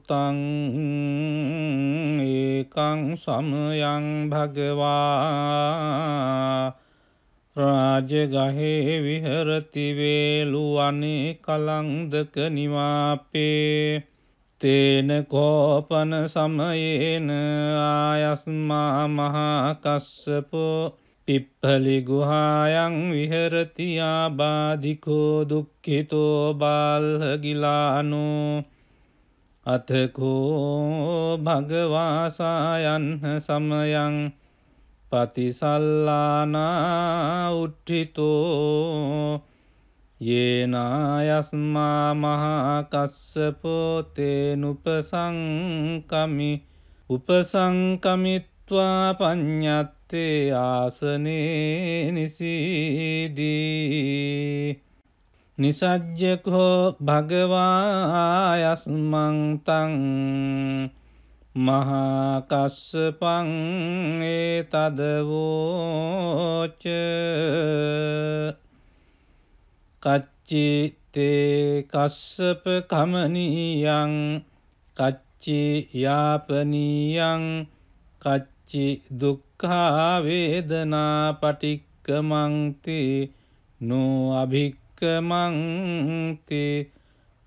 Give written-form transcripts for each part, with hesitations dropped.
තං ඒකං සමයං භගවා රාජගහේ විහරති වේලුවනේ කලන්දක නිවාපේ තේන කෝපන සමයේන ආයස්මා මහා කස්සපෝ පිප්පලි ගුහායන් විහරති ආබාධිකෝ දුක්ඛිතෝ බාල්හගිලානෝ අතකෝ භගවාසායන් සමයං පතිසල්ලානා උට්ඨිතෝ යේනායස්මා මහා කස්සපෝ තේනුපසංකමි උපසංකමිත්වා පඤ්ඤත්තේ ආසනේ නිසීදී නිසජ්ජකෝ භගවායස්මං තං මහා කස්සපං ඒතදවෝච කච්චි තේ කස්සප කමනීයං කච්චි යාපනීයං කච්චි දුක්ඛා වේදනා පටික්කමන්ති නෝ අභික්කමන්ති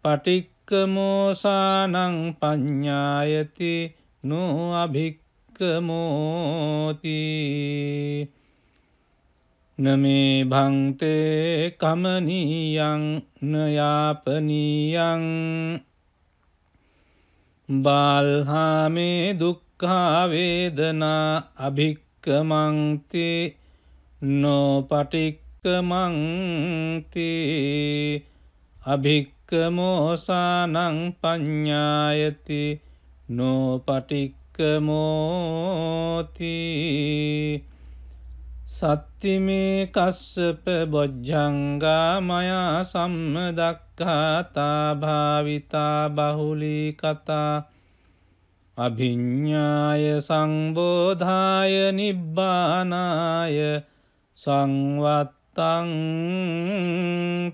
පටික්කමෝසානං පඤ්ඤායති නෝ අභික්කමෝති නමේ භන්තේ කමනීයං නයාපනීයං බාල්හාමේ දුක්ඛා වේදනා අභික්කමන්ති නෝ පටික්කමන්ති අභික්කමෝසානං පඤ්ඤායති නෝ පටික්කමෝති සත්තිමේ කස්සප බොජ්ජංගා මයා සම්මදක්ඛාතා භාවිතා බහුලී කතා අභිඤ්ඤාය සංබෝධාය නිබ්බානාය සංවත්තං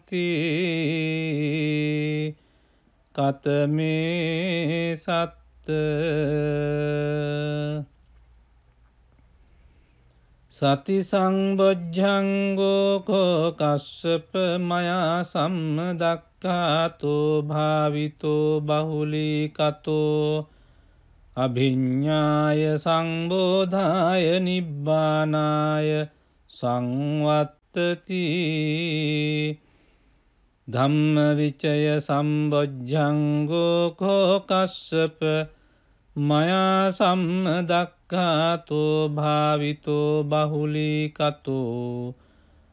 තී කතමේ සත්ත සති සංබොජ්ජංගෝ කෝ කස්සප මයා සම්මදක්ඛාතෝ භාවිතෝ බහුලී කතෝ අභිඤ්ඤාය සංබෝධාය නිබ්බානාය සංවත්තති ධම්මවිචය සම්බොජ්ජංගෝ කෝ කස්සප මයා සම්මදක්ඛාතෝ භාවිතෝ බහුලී කතෝ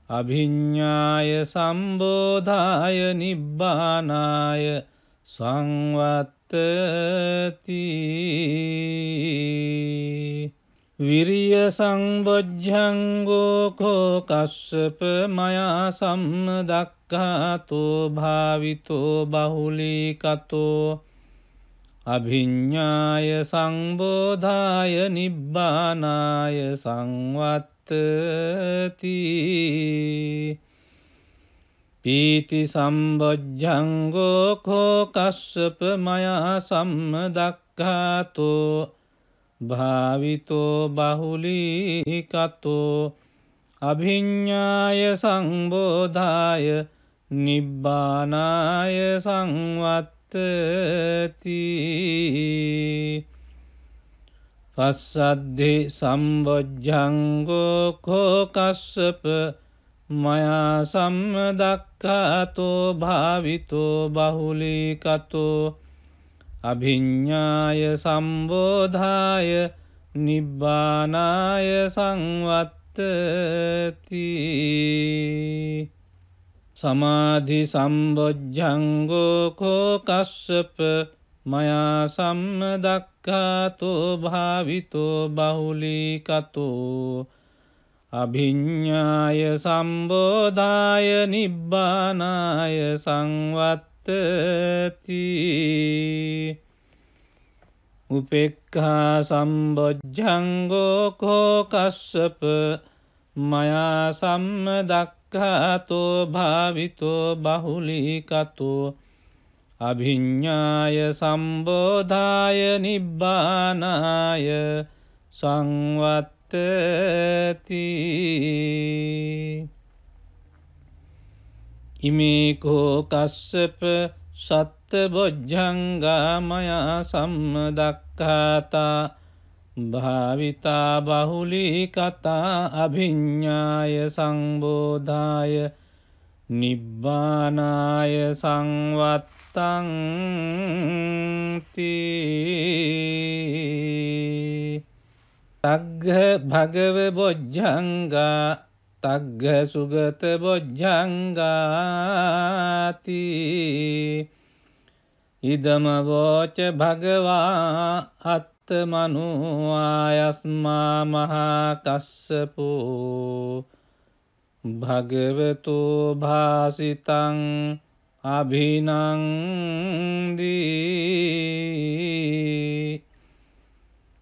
අභිඤ්ඤාය සම්බෝධාය නිබ්බානාය සංවත්තති විරිය සංබොජ්ජංගෝ කෝ කස්සප මයා සම්මදක්ඛාතෝ භාවිතෝ බහුලී කතෝ අභිඤ්ඤාය සංබෝධාය නිබ්බානාය සංවත්තති පීති සම්බොජ්ජංගෝ කෝ කස්සප මයා සම්මදක්ඛාතෝ භාවිතෝ බහුලී කතෝ අභිඤ්ඤාය සංබෝධාය නිබ්බානාය සංවත්තති පස්සද්ධි සම්බොජ්ජංගෝ කෝ කස්සප මයා සම්මදක්ඛාතෝ භාවිතෝ බහුලී කතෝ අභිඤ්ඤාය සම්බෝධාය නිබ්බානාය සංවත්තති සමාධි සම්බොජ්ජංගෝ කෝ කස්සප මයා සම්මදක්ඛාතෝ භාවිතෝ බහුලී කතෝ අභිඤ්ඤාය සම්බෝධාය නිබ්බානාය සංවත්තති උපේක්ඛා සම්බොජ්ජංගෝ කෝ කස්සප මයා සම්මදක්ඛාතෝ භාවිතෝ බහුලී කතෝ අභිඤ්ඤාය සම්බෝධාය නිබ්බානාය සංවත්තති. ඉමේකෝ කස්සප සත්බොජ්ජංගා මයා සම්මදක්ඛාතා භාවිතා බහුලී කතා අභිඤ්ඤාය සංබෝධාය නිබ්බානාය සංවත්තං තී. තග්ග භගව බොජ්ජංගා තග්ග සුගත බොජ්ජංගාති. ඉදම වෝච භගවා අත්තමනු ආයස්මා මහා කස්සපෝ භගවතු භාසිතං අභිනන්දී.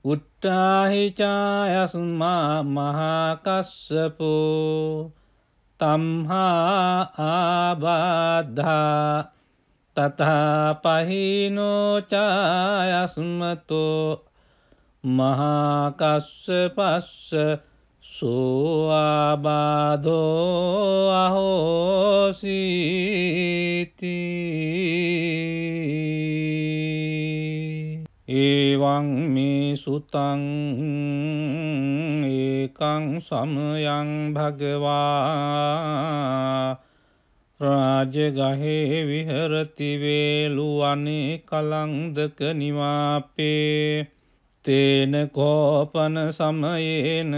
උට්ඨාහි චායස්මා මහා කස්සපෝ තම්හා ආබාධා තථා පහිනෝ චායස්මතෝ මහා කස්සපස්ස සෝ ආබාධෝ අහෝසීති. එවං මේ සුතං ඒකං සමයං භගවා රාජගහේ විහරති වේලුවනේ කලන්දක නිවාපේ. තේන කෝපන සමයේන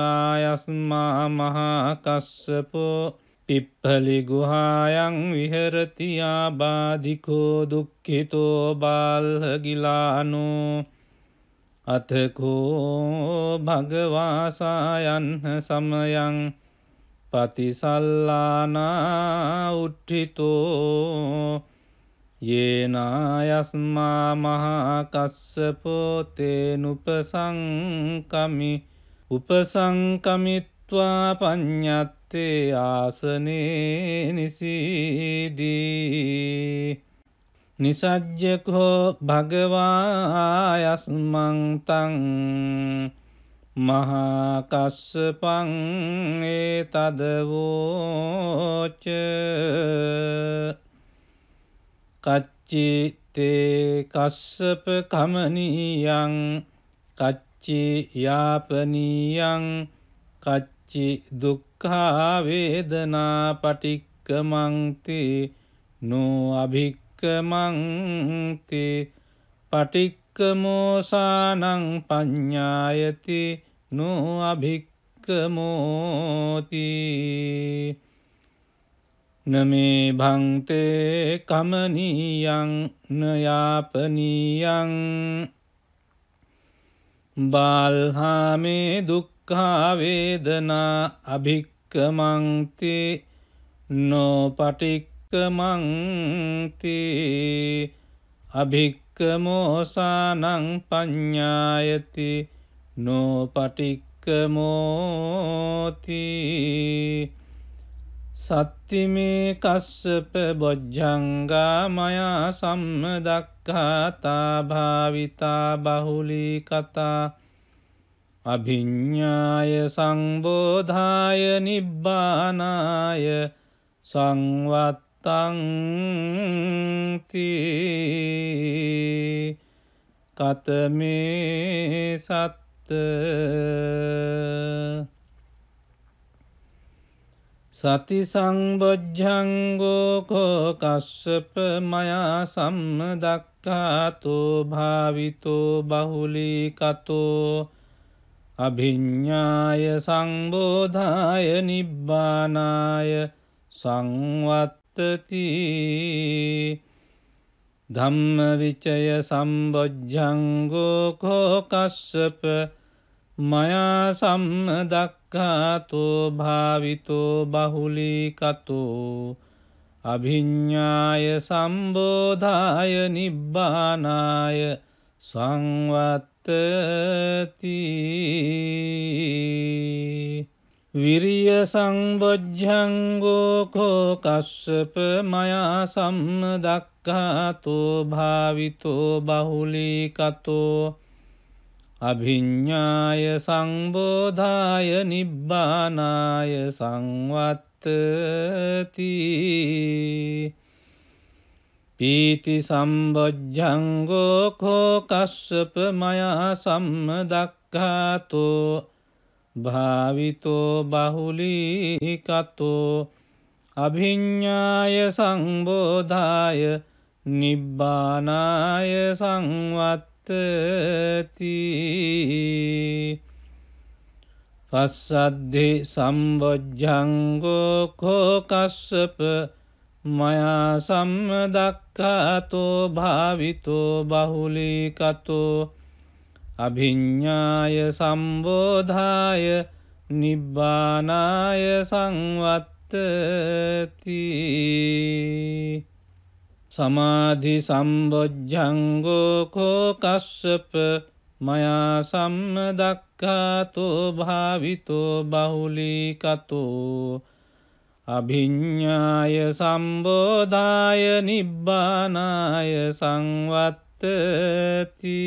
ආයස්මා මහා කස්සපෝ පිප්ඵලි ගුහායන් විහරති ආබාධිකෝ දුක්ඛිතෝ බාල්හගිලානෝ. අතකෝ භගවාසායන්හ සමයං පතිසල්ලානා උට්ඨිතෝ යේනායස්මා මහා කස්සපෝ තේනුපසංකමි උපසංකමිත්වා පඤ්ඤත්තේ ආසනේ නිසීදී. නිසජ්ජකෝ භගවායස්මං තං මහා කස්සපං ඒතදවෝච. කච්චි තේ කස්සප කමනීයං කච්චි යාපනීයං කච්චි දුක්ඛා වේදනා පටික්කමන්ති නෝ අභික්කමන්ති පටික්කමෝසානං පඤ්ඤායති නෝ අභික්කමෝති. නමේ භන්තේ කමනීයං නයාපනීයං බාල්හාමේ දුක්ඛා වේදනා අභික්කමන්ති නෝ පටික්කමන්ති අභික්කමෝසානං පඤ්ඤායති නෝ පටික්කමෝති. සත්තිමේ කස්සප බොජ්ජංගා මයා සම්මදක්ඛාතා භාවිතා බහුලී කතා අභිඤ්ඤාය සංබෝධාය නිබ්බානාය සංවත්තං තී. කතමේ සත්ත සති සංබොජ්ජංගෝ කෝ කස්සප මයා සම්මදක්ඛාතෝ භාවිතෝ බහුලී කතෝ අභිඤ්ඤාය සංබෝධාය නිබ්බානාය සංවත්තති. ධම්මවිචය සම්බොජ්ජංගෝ කෝ කස්සප මයා සම්මදක්ඛාතෝ භාවිතෝ බහුලී කතෝ අභිඤ්ඤාය සම්බෝධාය නිබ්බානාය සංවත්තති. විරිය සංබොජ්ජංගෝ කෝ කස්සප මයා සම්මදක්ඛාතෝ භාවිතෝ බහුලීකතෝ අභිඤ්ඤාය සංබෝධාය නිබ්බානාය සංවත්තති පීති සම්බොජ්ජංගෝ කෝ කස්සප මයා සම්මදක්ඛාතෝ භාවිතෝ බහුලීකතෝ අභිඤ්ඤාය සංබෝධාය නිබ්බානාය සංවත්තති පස්සද්ධි සම්බොජ්ජංගෝ කෝ කස්සප මයා සම්මදක්ඛාතෝ භාවිතෝ බහුලීකතෝ අභිඤ්ඤාය සම්බෝධාය නිබ්බානාය සංවත්තති සමාධි සම්බොජ්ජංගෝ කෝ කස්සප මයා සම්මදක්ඛාතෝ භාවිතෝ බහුලීකතෝ අභිඤ්ඤාය සම්බෝධාය නිබ්බානාය සංවත්තති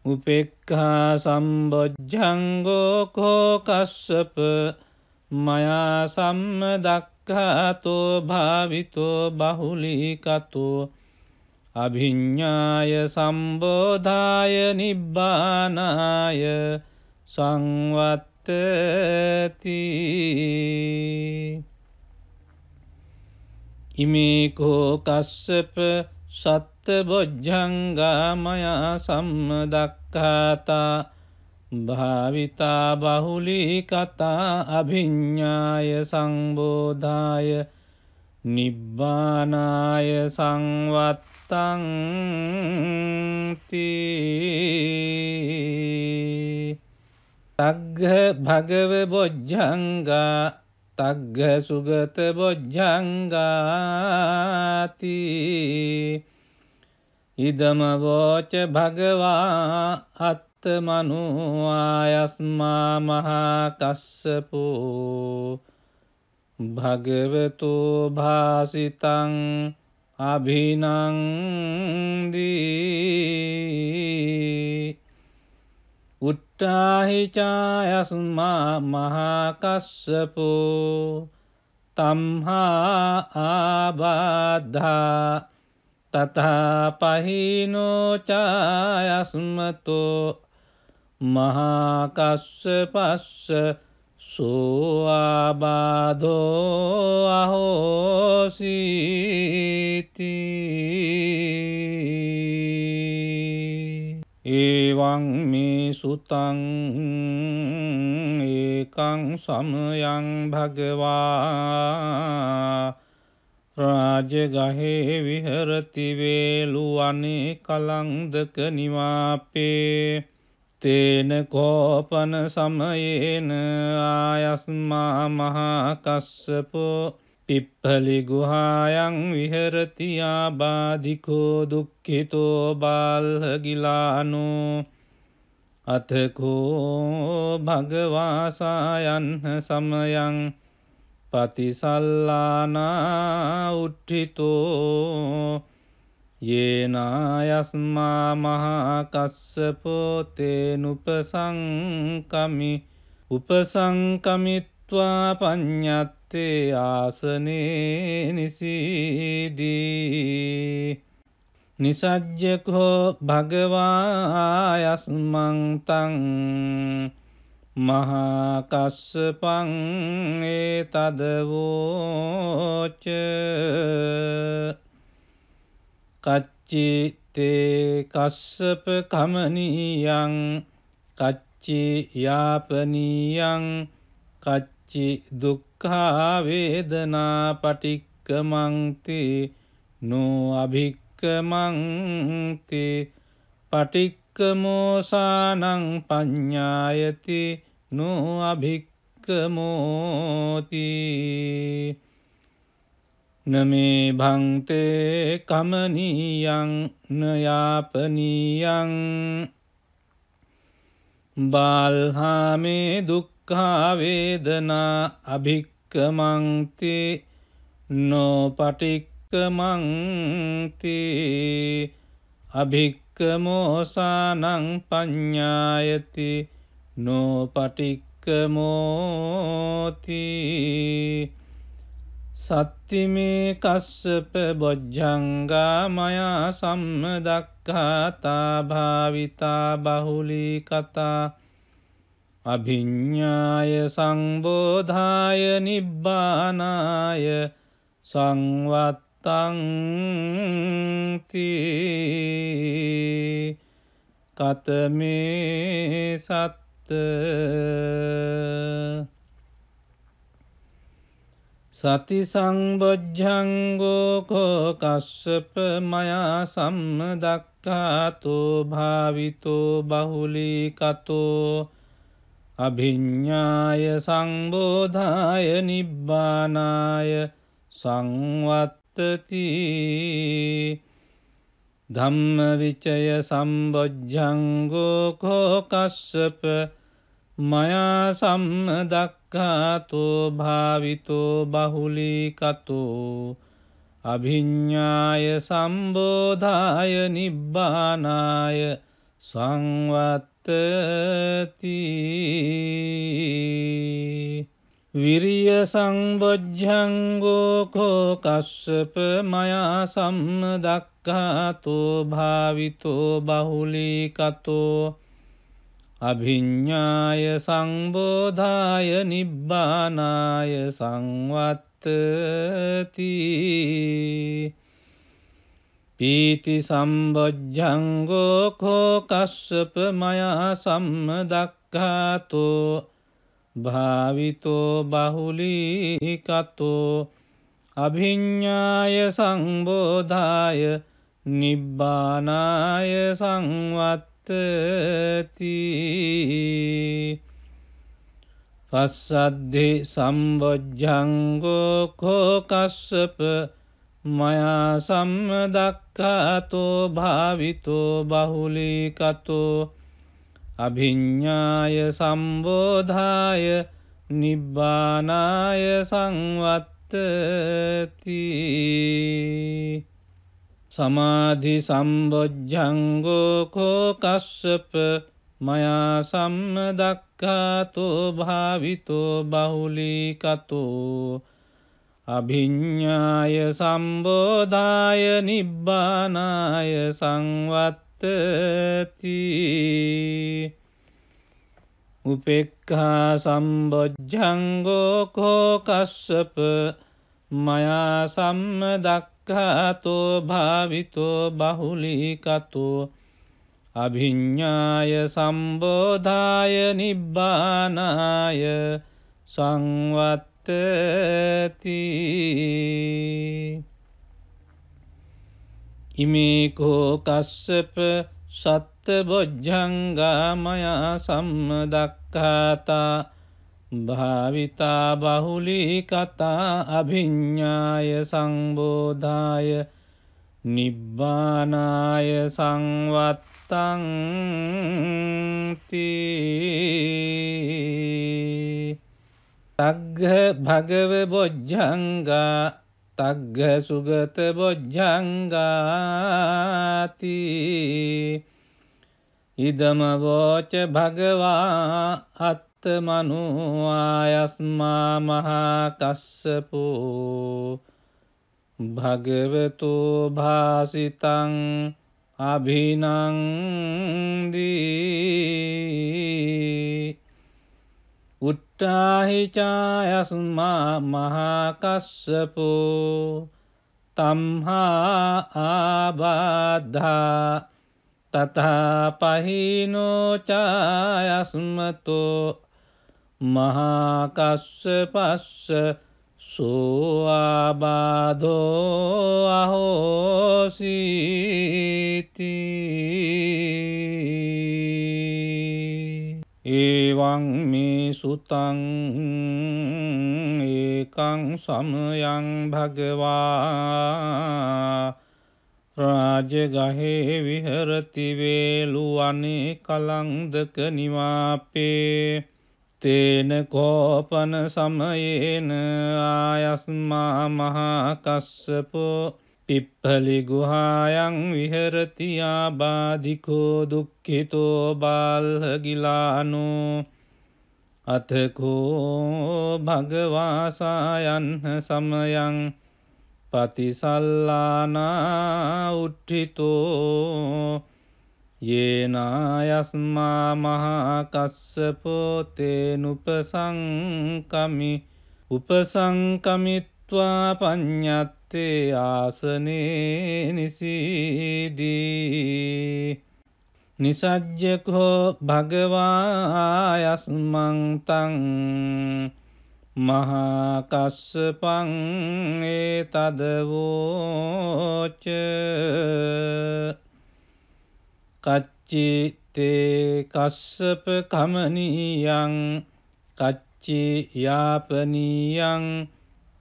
උපේක්ඛා සම්බොජ්ජංගෝ කෝ කස්සප මයා සම්මදක්ඛාතෝ භාවිතෝ බහුලීකතෝ අභිඤ්ඤාය සම්බෝධාය නිබ්බානාය සංවත්තති ඉමේ කෝ කස්සප සත්බොජ්ජංගා මයා සම්මදක්ඛාතා භාවිතා බහුලීකතා අභිඤ්ඤාය සංබෝධාය නිබ්බානාය සංවත්තං තග්ග භගව බොජ්ජංගා තග්ග සුගත බොජ්ජංගාති ඉදම වෝච භගවා අත්තමනු ආයස්මා මහා කස්සපෝ භගවතු භාසිතං අභිනන්දී උට්ඨාහි චායස්මා මහා කස්සපෝ තම්හා ආබාධා තථා පහිනෝ චායස්මතෝ මහා කස්සපස්ස සෝ ආබාධෝ අහෝසීති එවං මේ සුතං ඒකං සමයං භගවා රාජගහේ විහරති වේලුවනේ කලංදක නිවාපේ තේන කෝපන සමයේන ආයස්මා මහා කස්සපෝ පිප්ඵලි ගුහායන් විහෙරති ආබාධිකෝ දුක්ඛිතෝ බාල්හගිලානෝ අතකෝ භගවාසායන්හ සමයං පතිසල්ලානා උට්ඨිතෝ යේනායස්මා මහා කස්සපෝ තේනුපසංකමි උපසංකමිත්වා පඤ්ඤත්තේ ආසනේ නිසීදී නිසජ්ජකෝ භගවායස්මං තං මහා කස්සපං ඒතදවෝච කච්චි තේ කස්සප කමනීයං කච්චි යාපනීයං කච්චි දුක්ඛා වේදනා පටික්කමන්ති නෝ අභික්කමන්ති පටික්කමෝසානං පඤ්ඤායති නෝ අභික්කමෝති නමේ භන්තේ කමනීයං නයාපනීයං බාල්හාමේ දුක්ඛා වේදනා අභික්කමන්ති නොපටික්කමන්ති අභික්කමෝසානං පඤ්ඤායති නොපටික්කමෝති සත්තිමේ කස්සප බොජ්ජංගා මයා සම්මදක්ඛාතා භාවිතා බහුලී කතා අභිඤ්ඤාය සංබෝධාය නිබ්බානාය සංවත්තං කතමේ සත්ත සති සංබොජ්ජංගෝ කෝ කස්සප මයා සම්මදක්ඛාතෝ භාවිතෝ බහුලී කතෝ අභිඤ්ඤාය සංබෝධාය නිබ්බානාය සංවත්තති ධම්මවිචය සම්බොජ්ජංගෝ කෝ කස්සප මයා සම්මදක්ඛාතෝ භාවිතෝ බහුලී කතෝ අභිඤ්ඤාය සම්බෝධාය නිබ්බානාය සංවත්තති විරිය සංබොජ්ජංගෝ කෝ කස්සප මයා සම්මදක්ඛාතෝ භාවිතෝ බහුලී කතෝ අභිඤ්ඤාය සංබෝධාය නිබ්බානාය සංවත්තති පීති සම්බොජ්ජංගෝ කෝ කස්සප මයා සම්මදක්ඛාතෝ භාවිතෝ බහුලී කතෝ අභිඤ්ඤාය සංබෝධාය නිබ්බානාය සංවත්තති පස්සද්ධි සම්බොජ්ජංගෝ කෝ කස්සප මයා සම්මදක්ඛාතෝ භාවිතෝ බහුලී කතෝ අභිඤ්ඤාය සම්බෝධාය නිබ්බානාය සංවත්තති සමාධි සම්බොජ්ජංගෝ කෝ කස්සප මයා සම්මදක්ඛාතෝ භාවිතෝ බහුලී කතෝ අභිඤ්ඤාය සම්බෝධාය නිබ්බානාය සංවත්තති උපේක්ඛා සම්බොජ්ජංගෝ කෝ කස්සප මයා සම්මදක්ඛාතෝ භාවිතෝ බහුලී කතෝ අභිඤ්ඤාය සම්බෝධාය නිබ්බානාය සංවත්තති ඉමේ කෝ කස්සප සත්ත බොජ්ජංගා මයා සම්මදක්ඛාතා භාවිතා බහුලී කතා අභිඤ්ඤාය සංබෝධාය නිබ්බානාය සංවත්තං තග්ග භගව බොජ්ජංගා තග්ග සුගත බොජ්ජංගාති ඉදම වෝච භගවා අත්තමනු ආයස්මා මහා කස්සපෝ භගවතු භාසිතං අභිනන්දී උට්ඨාහි චායස්මා මහා කස්සපෝ තම්හා ආබාධා තථා පහිනෝ චායස්මතෝ මහා කස්සපස්ස සෝ ආබාධෝ අහෝසීති එවං මේ සුතං ඒකං සමයං භගවා රාජගහේ විහරති වේලු වනේ කලංදක නිවාපේ තේන කෝපන සමයේන ආයස්මා මහා කස්සපෝ පිප්පලි ගුහායන් විහරති ආබාධිකෝ දුක්ඛිතෝ බාල්හගිලානෝ අතකෝ භගවාසායන්හ සමයං පතිසල්ලානා උට්ඨිතෝ යේනායස්මා මහා කස්සපෝ තේනුපසංකමි උපසංකමිත්වා පඤ්ඤත්තේ ආසනේ නිසීදී නිසජ්ජකෝ භගවායස්මං තං මහා කස්සපං ඒතදවෝච කච්චි තේ කස්සප කමනීයං කච්චි යාපනීයං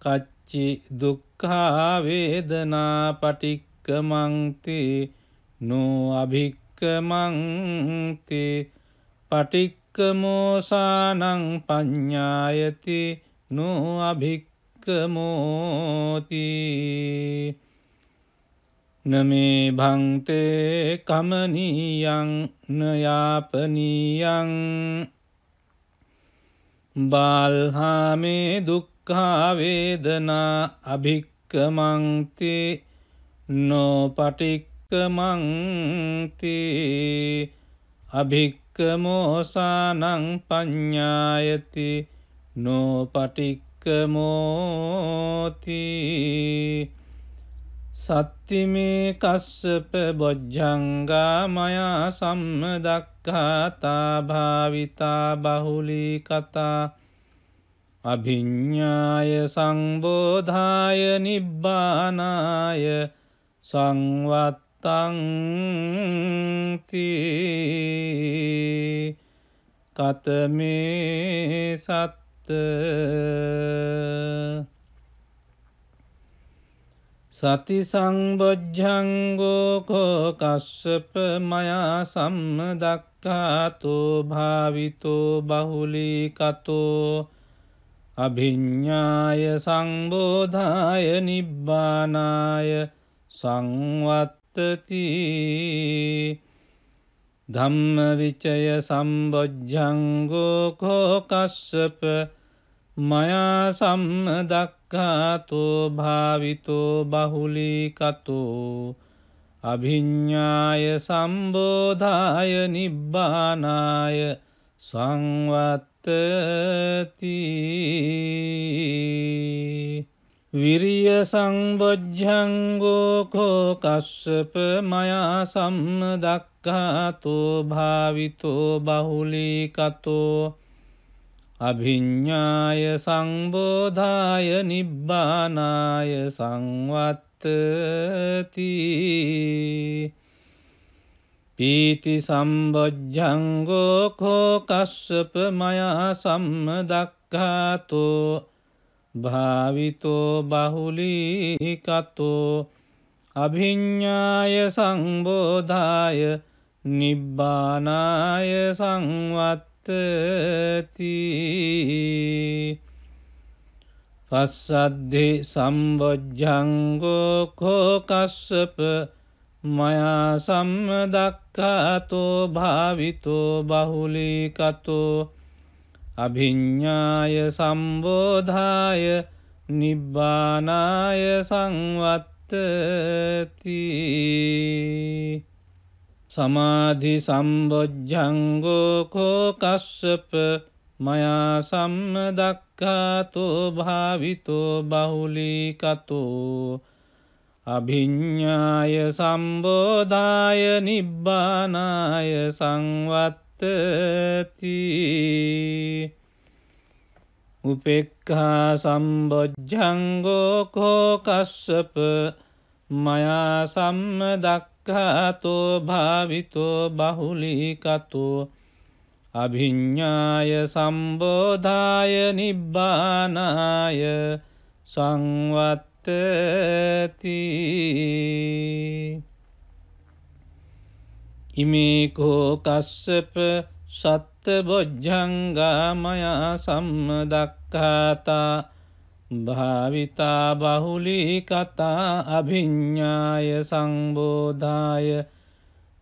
කච්චි දුක්ඛා වේදනා පටික්කමන්ති නෝ අභික්කමන්ති පටික්කමෝසානං පඤ්ඤායති නෝ අභික්කමෝති නමේ භන්තේ කමනීයං නයාපනීයං බාල්හාමේ දුක්ඛා වේදනා අභික්කමන්ති නෝ පටික්කමන්ති අභික්කමෝසානං පඤ්ඤායති නෝ පටික්කමෝති සත්තිමේ කස්සප බොජ්ජංගා මයා සම්මදක්ඛාතා භාවිතා බහුලී කතා අභිඤ්ඤාය සංබෝධාය නිබ්බානාය සංවත්තං තී කතමේ සත්ත සති සංබොජ්ජංගෝ කෝ කස්සප මයා සම්මදක්ඛාතෝ භාවිතෝ බහුලී කතෝ අභිඤ්ඤාය සංබෝධාය නිබ්බානාය සංවත්තති ධම්මවිචය සම්බොජ්ජංගෝ කෝ කස්සප මයා සම්මදක්ඛාතෝ භාවිතෝ බහුලී කතෝ අභිඤ්ඤාය සම්බෝධාය නිබ්බානාය සංවත්තති විරිය සංබොජ්ජංගෝ කෝ කස්සප මයා සම්මදක්ඛාතෝ භාවිතෝ බහුලී කතෝ අභිඤ්ඤාය සංබෝධාය නිබ්බානාය සංවත්තති පීති සම්බොජ්ජංගෝ කෝ කස්සප මයා සම්මදක්ඛාතෝ භාවිතෝ බහුලී කතෝ අභිඤ්ඤාය සංබෝධාය නිබ්බානාය සංවත්තති පස්සද්ධි සම්බොජ්ජංගෝ කෝ කස්සප මයා සම්මදක්ඛාතෝ භාවිතෝ බහුලී කතෝ අභිඤ්ඤාය සම්බෝධාය නිබ්බානාය සංවත්තති සමාධි සම්බොජ්ජංගෝ කෝ කස්සප මයා සම්මදක්ඛාතෝ භාවිතෝ බහුලී කතෝ අභිඤ්ඤාය සම්බෝධාය නිබ්බානාය සංවත්තති උපේක්ඛා සම්බොජ්ජංගෝ කෝ කස්සප මයා සම්මදක්ඛාතෝ භාවිතෝ බහුලී කතෝ අභිඤ්ඤාය සම්බෝධාය නිබ්බානාය සංවත්තති ඉමේකෝ කස්සප සත්ත බොජ්ජංගා මයා සම්මදක්ඛාතා භාවිතා බහුලී කතා අභිඤ්ඤාය සංබෝධාය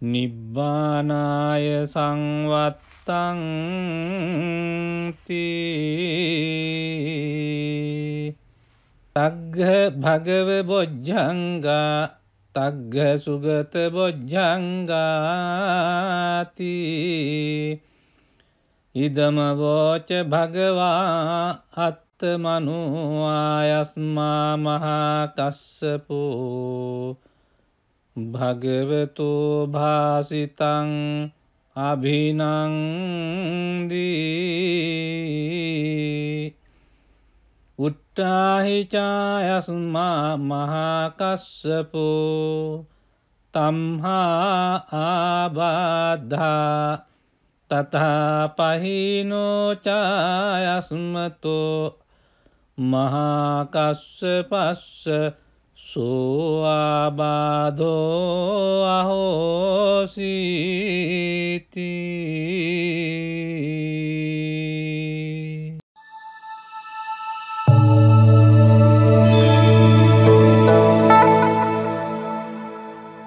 නිබ්බානාය සංවත්තං තී තග්ග භගව බොජ්ජංගා තග්ග සුගත බොජ්ජංගාති ඉදම වෝච භගවා අත්තමනු ආයස්මා මහා කස්සපෝ භගවතු භාසිතං අභිනන්දී උට්ටාහිචායස්මා මහා කස්සපෝ තම්හා ආබාධා තථා පහිනෝචායස්මතෝ මහා කස්සපස්ස සෝ ආබාධෝ අහෝසී